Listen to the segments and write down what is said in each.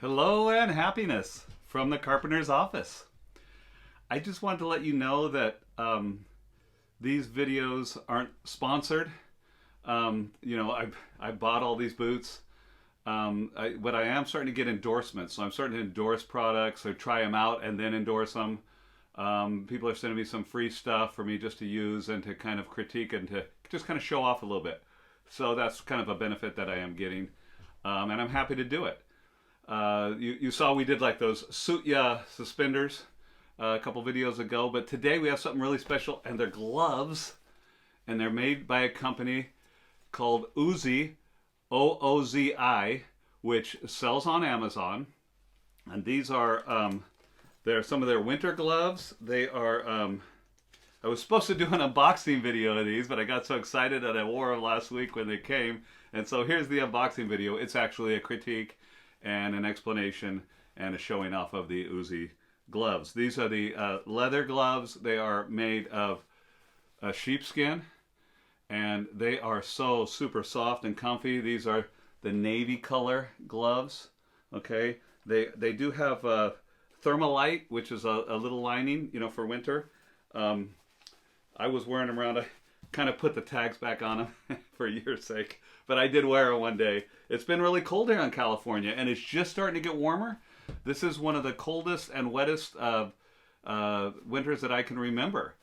Hello and happiness from the carpenter's office. I just wanted to let you know that these videos aren't sponsored. I bought all these boots, but I am starting to get endorsements. So I'm starting to endorse products or try them out and then endorse them. People are sending me some free stuff for me just to use and to kind of critique and to just kind of show off a little bit. So that's kind of a benefit that I am getting, and I'm happy to do it. You saw we did like those suit ya suspenders a couple videos ago, but today we have something really special, and they're gloves, and they're made by a company called Uzi, Oozi, which sells on Amazon, and these are they're some of their winter gloves. They are I was supposed to do an unboxing video of these, but I got so excited that I wore them last week when they came, and so here's the unboxing video. It's actually a critique and an explanation and a showing off of the Uzi gloves. These are the leather gloves. They are made of sheepskin, and they are so super soft and comfy. These are the navy color gloves. Okay, they do have Thermalite, which is a little lining, for winter. I was wearing them around. I kind of put the tags back on them for your sake, but I did wear them one day. It's been really cold here in California, and it's just starting to get warmer. This is one of the coldest and wettest winters that I can remember,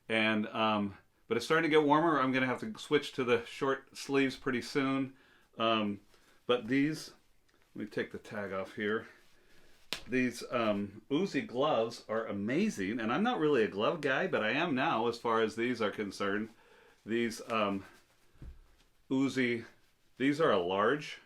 and but it's starting to get warmer. I'm going to have to switch to the short sleeves pretty soon. But these, let me take the tag off here. These Uzi gloves are amazing, and I'm not really a glove guy, but I am now as far as these are concerned. These Uzi, these are a large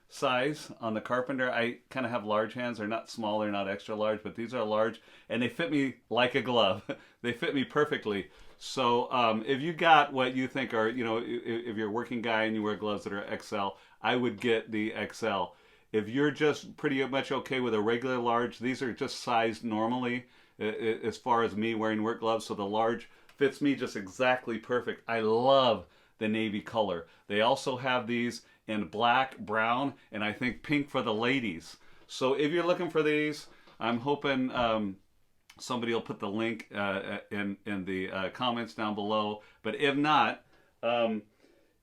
size on the carpenter. I kind of have large hands. They're not small, they're not extra large, but these are large, and they fit me like a glove. They fit me perfectly. So if you got what you think are, if you're a working guy and you wear gloves that are XL, I would get the XL. If you're just pretty much okay with a regular large, these are just sized normally as far as me wearing work gloves, so the large fits me just exactly perfect. I love the navy color. They also have these in black, brown, and I think pink for the ladies. So if you're looking for these, I'm hoping somebody will put the link in the comments down below. But if not,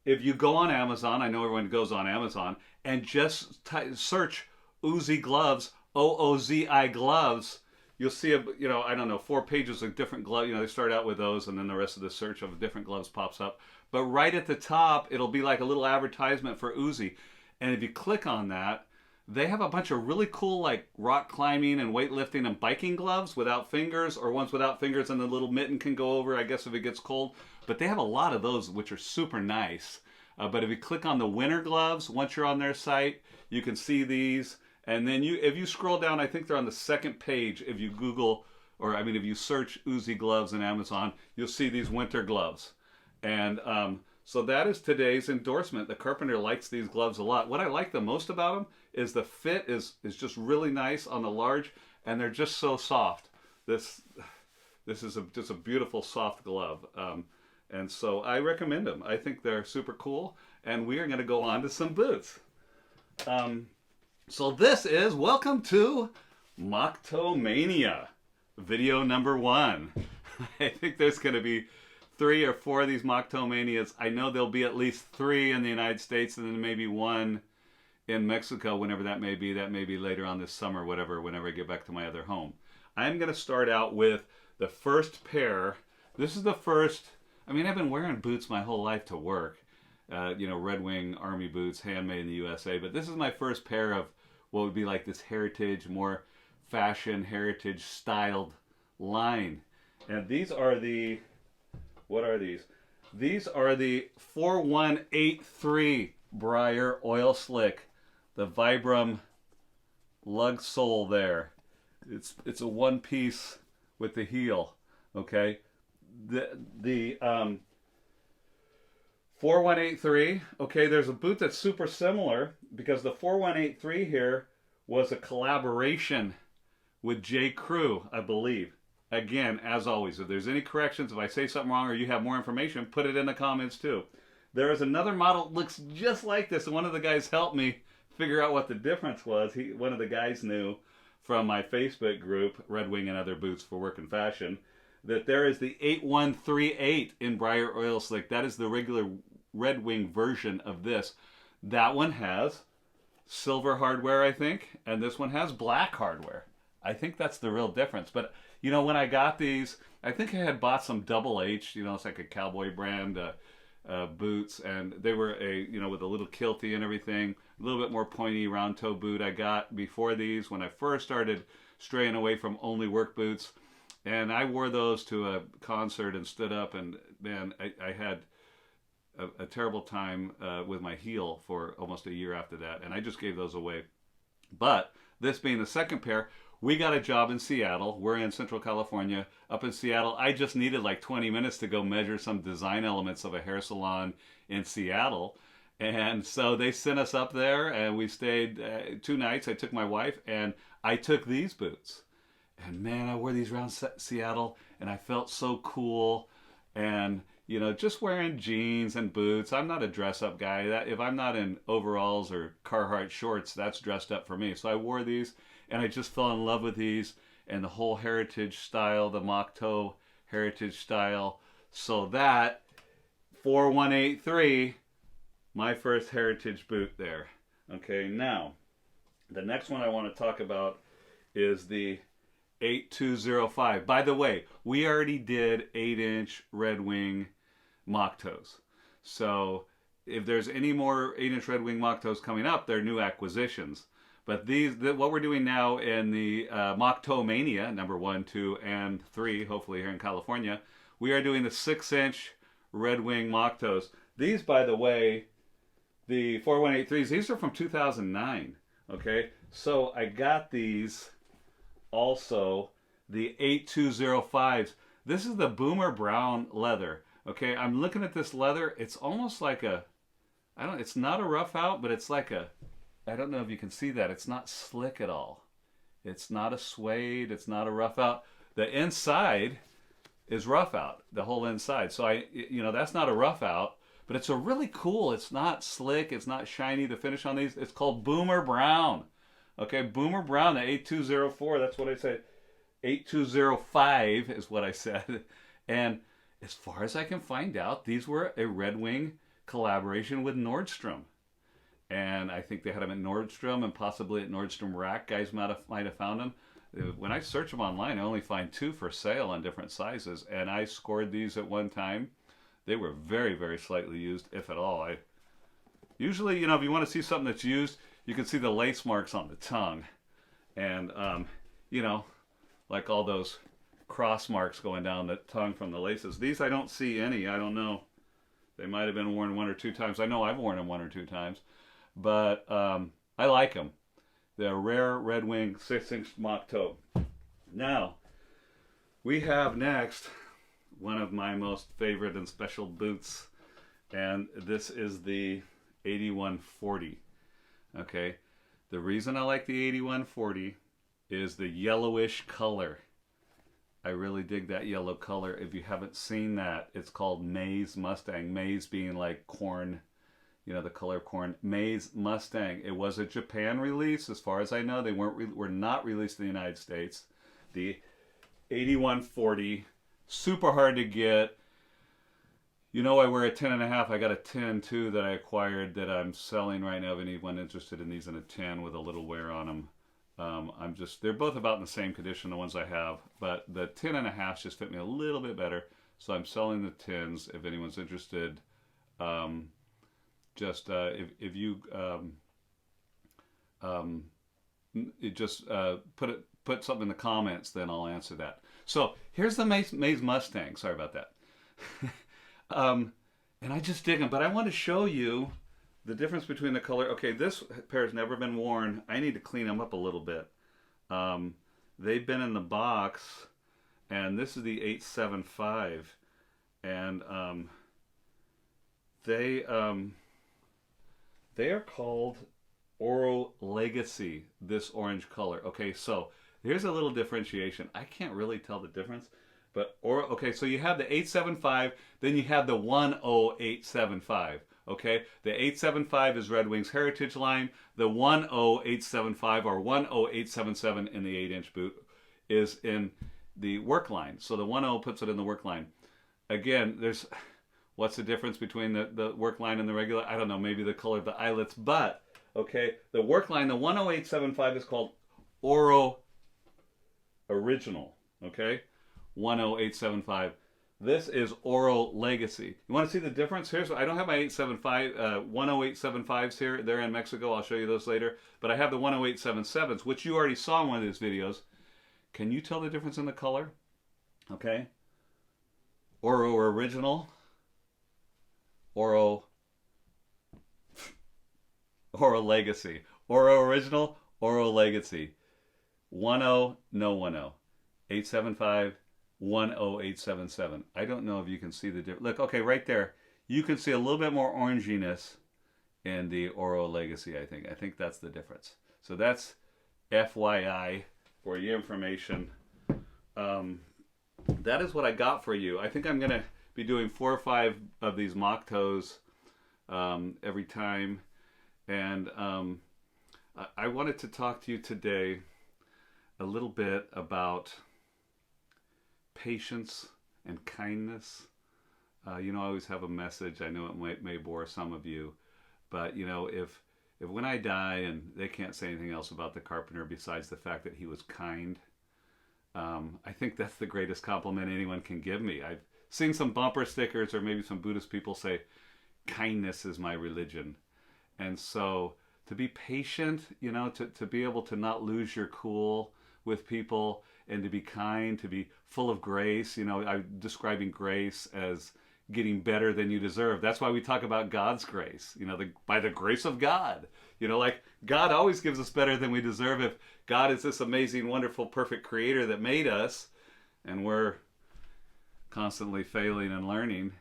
if you go on Amazon, I know everyone goes on Amazon, and just search Uzi Gloves, Oozi gloves, you'll see I don't know, 4 pages of different gloves. They start out with those, and then the rest of the search of different gloves pops up. But right at the top, it'll be like a little advertisement for Uzi. And if you click on that, they have a bunch of really cool like rock climbing and weightlifting and biking gloves without fingers, or ones without fingers and the little mitten can go over, I guess, if it gets cold. But they have a lot of those, which are super nice. But if you click on the winter gloves, once you're on their site, you can see these. And then if you scroll down, I think they're on the second page. If you Google, if you search Uzi gloves in Amazon, you'll see these winter gloves. And so that is today's endorsement. The carpenter likes these gloves a lot. What I like the most about them is the fit is just really nice on the large, and they're just so soft. This is just a beautiful soft glove. And so I recommend them. I think they're super cool. And we are going to go on to some boots. So this is welcome to Mania, video number 1. I think there's going to be 3 or 4 of these Manias. I know there'll be at least 3 in the United States, and then maybe 1 in Mexico, whenever that may be. That may be later on this summer, whenever I get back to my other home. I'm going to start out with the first pair. This is the first. I've been wearing boots my whole life to work. Red Wing Army boots, handmade in the USA. But this is my first pair of what would be like this heritage, more fashion, heritage styled line. And these are what are these? These are the 4183 Briar Oil Slick. The Vibram lug sole there. It's a one piece with the heel. Okay. The 4183, okay, there's a boot that's super similar, because the 4183 here was a collaboration with J. Crew, I believe. Again, as always, if there's any corrections, if I say something wrong or you have more information, put it in the comments too. There is another model that looks just like this, and one of the guys helped me figure out what the difference was. One of the guys knew from my Facebook group, Red Wing and Other Boots for Work and Fashion, that there is the 8138 in Briar Oil Slick. That is the regular Red Wing version of this. That one has silver hardware, I think, and this one has black hardware. I think that's the real difference. But, when I got these, I think I had bought some Double H, it's like a cowboy brand boots, and they were with a little kilty and everything, a little bit more pointy round toe boot I got before these when I first started straying away from only work boots. And I wore those to a concert and stood up, and man, I had a terrible time with my heel for almost a year after that, and I just gave those away. But this being the second pair, we got a job in Seattle. We're in Central California. Up in Seattle, I just needed like 20 minutes to go measure some design elements of a hair salon in Seattle. And so they sent us up there, and we stayed 2 nights. I took my wife, and I took these boots. And man, I wore these around Seattle, and I felt so cool. And, just wearing jeans and boots. I'm not a dress-up guy. If I'm not in overalls or Carhartt shorts, that's dressed up for me. So I wore these, and I just fell in love with these and the whole heritage style, the mock toe heritage style. So that 4183, my first heritage boot there. Okay, now, the next one I want to talk about is the 8205. By the way, we already did 8-inch Red Wing mock toes. So if there's any more 8-inch Red Wing mock toes coming up, they're new acquisitions. But what we're doing now in the Mock Toe Mania, number 1, 2, and 3, hopefully here in California, we are doing the 6-inch Red Wing mock toes. These, by the way, the 4183s, these are from 2009. Okay, so I got these also, the 8205s. This is the Boomer Brown leather. Okay, I'm looking at this leather. It's almost like it's not a rough out, but it's like I don't know if you can see that. It's not slick at all. It's not a suede. It's not a rough out. The inside is rough out, the whole inside. So that's not a rough out, but it's a really cool. It's not slick. It's not shiny. The finish on these, it's called Boomer Brown. Okay, Boomer Brown, the 8204, that's what I said. 8205 is what I said. And as far as I can find out, these were a Red Wing collaboration with Nordstrom. And I think they had them at Nordstrom and possibly at Nordstrom Rack. Guys might have found them. When I search them online, I only find 2 for sale on different sizes. And I scored these at one time. They were very, very slightly used, if at all. Usually, if you want to see something that's used, you can see the lace marks on the tongue. And, like all those cross marks going down the tongue from the laces. These I don't see any. I don't know. They might have been worn 1 or 2 times. I know I've worn them 1 or 2 times. But I like them. They're rare Red Wing 6-inch mock toe. Now, we have next one of my most favorite and special boots. And this is the 8140. Okay, the reason I like the 8140 is the yellowish color. I really dig that yellow color. If you haven't seen that, it's called Maize Mustang. Maize being like corn, the color of corn. Maize Mustang. It was a Japan release, as far as I know. They were not released in the United States. The 8140, super hard to get. I wear a 10.5. I got a 10 too that I acquired that I'm selling right now. If anyone interested in these in a 10 with a little wear on them, they're both about in the same condition, the ones I have, but the 10.5s just fit me a little bit better. So I'm selling the 10s if anyone's interested. If you put something in the comments, then I'll answer that. So here's the Maize Mustang. Sorry about that. And I just dig them, but I want to show you the difference between the color. Okay, this pair has never been worn. I need to clean them up a little bit. They've been in the box, and this is the 875, and they are called Oro Legacy, this orange color. Okay, so here's a little differentiation. I can't really tell the difference, But or okay, so you have the 875, then you have the 10875. Okay, the 875 is Red Wing's Heritage line. The 10875 or 10877 in the 8-inch boot is in the work line. So the 10 puts it in the work line. Again, there's what's the difference between the work line and the regular? I don't know, maybe the color of the eyelets, but okay, the work line, the 10875 is called Oro Original. Okay, 10875. This is Oro Legacy. You want to see the difference? Here's I don't have my 875 10875s here. They're in Mexico. I'll show you those later. But I have the 10877s, which you already saw in one of these videos. Can you tell the difference in the color? Okay. Oro Original. Oro Legacy. Oro Original. Oro Legacy. 10, no 10. 875. 10877. I don't know if you can see the difference. Look, okay, right there. You can see a little bit more oranginess in the Oro Legacy, I think. I think that's the difference. So that's FYI for your information. That is what I got for you. I think I'm going to be doing 4 or 5 of these mock toes every time. And I wanted to talk to you today a little bit about patience and kindness. I always have a message. I know it may bore some of you, but if when I die and they can't say anything else about the carpenter besides the fact that he was kind, I think that's the greatest compliment anyone can give me. I've seen some bumper stickers or maybe some Buddhist people say, kindness is my religion. And so to be patient, to be able to not lose your cool with people and to be kind, to be full of grace. I'm describing grace as getting better than you deserve. That's why we talk about God's grace, by the grace of God. Like God always gives us better than we deserve. If God is this amazing, wonderful, perfect creator that made us and we're constantly failing and learning,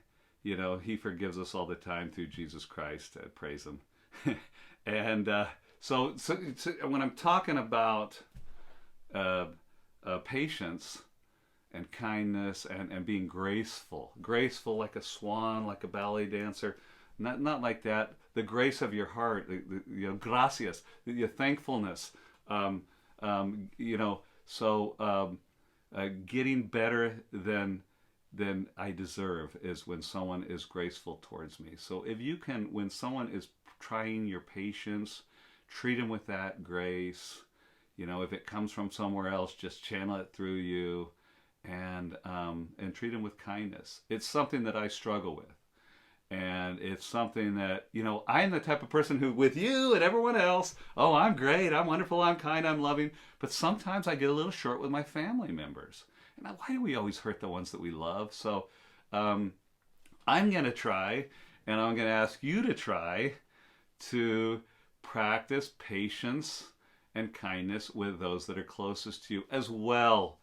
he forgives us all the time through Jesus Christ. Praise him. And so when I'm talking about patience and kindness and being graceful like a swan, like a ballet dancer, not like that. The grace of your heart, gracias, your thankfulness, getting better than I deserve is when someone is graceful towards me. So if you can, when someone is trying your patience, treat them with that grace. If it comes from somewhere else, just channel it through you, and treat them with kindness. It's something that I struggle with, and it's something that I'm the type of person who, with you and everyone else, oh, I'm great, I'm wonderful, I'm kind, I'm loving. But sometimes I get a little short with my family members. And why do we always hurt the ones that we love? So I'm going to try, and I'm going to ask you to try to practice patience and kindness with those that are closest to you, as well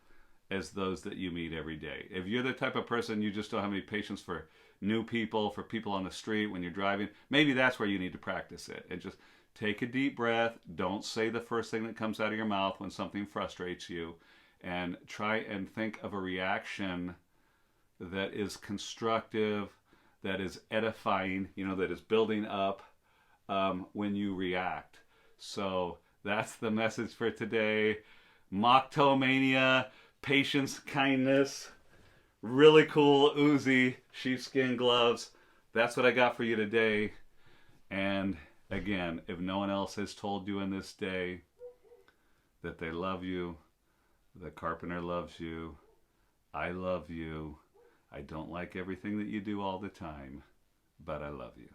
as those that you meet every day. If you're the type of person you just don't have any patience for new people, for people on the street when you're driving, maybe that's where you need to practice it. And just take a deep breath. Don't say the first thing that comes out of your mouth when something frustrates you, and try and think of a reaction that is constructive, that is edifying, that is building up when you react. So that's the message for today. Mock toe mania, patience, kindness, really cool Uzi sheepskin gloves. That's what I got for you today. And again, if no one else has told you in this day that they love you, the carpenter loves you, I love you, I don't like everything that you do all the time, but I love you.